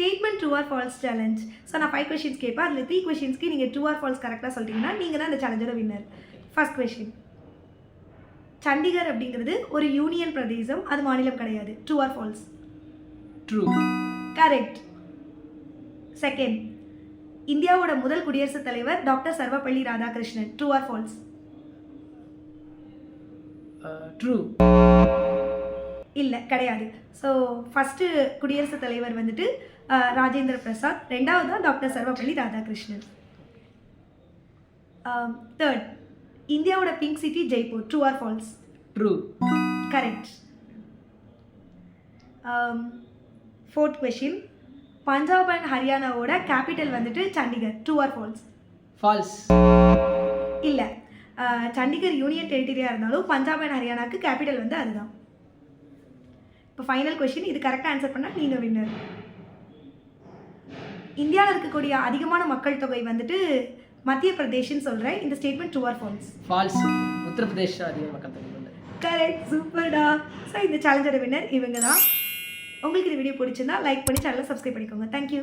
Statement true or falls challenge. So நான் 5 questions கேட்பேன். அதில் 3 கொஷின்ஸ்க்கு நீங்கள் ட்ரூ ஆர் ஃபால்ஸ் கரெக்டாக சொல்லிட்டீங்கன்னா நீங்கள் தான் இந்த சேலஞ்சோட வின்னர். ஃபர்ஸ்ட் கொஷின், சண்டிகர் அப்படிங்கிறது ஒரு யூனியன் பிரதேசம், அது மாநிலம் கிடையாது. True or false? True. Correct. Second, இந்தியாவோட முதல் குடியரசுத் தலைவர் doctor Sarvepalli Radhakrishnan. True or false? True. இல்லை, கிடையாது. ஸோ ஃபஸ்ட்டு குடியரசுத் தலைவர் வந்துட்டு ராஜேந்திர பிரசாத், ரெண்டாவது தான் டாக்டர் சர்வப்பள்ளி ராதாகிருஷ்ணன். தேர்ட், இந்தியாவோட pink city Jaipur. True or false? True. Correct. Fourth question, Punjab and ஹரியானாவோட கேபிட்டல் வந்துட்டு Chandigarh. True or false? False. இல்லை, சண்டிகர் யூனியன் டெரிட்டரியாக இருந்தாலும் பஞ்சாப் அண்ட் ஹரியானாவுக்கு கேபிட்டல் வந்து அதுதான். இப்போ ஃபைனல் கொஷின், இது கரெக்டாக ஆன்சர் பண்ணால் நீங்கள் வின்னர். இந்தியாவில் இருக்கக்கூடிய அதிகமான மக்கள் தொகை வந்துட்டு மத்திய பிரதேஷ்னு சொல்கிறேன். இந்த statement true or false? Falls. Uttar Pradesh அதிக மக்கள் தொகை. கரெக்ட், சூப்பர்டா. ஸோ இந்த சேலஞ்சோட வின்னர் இவங்க தான். உங்களுக்கு இந்த வீடியோ பிடிச்சிருந்தா லைக் பண்ணி சேனலை சப்ஸ்கிரைப் பண்ணிக்கோங்க. தேங்க்யூ.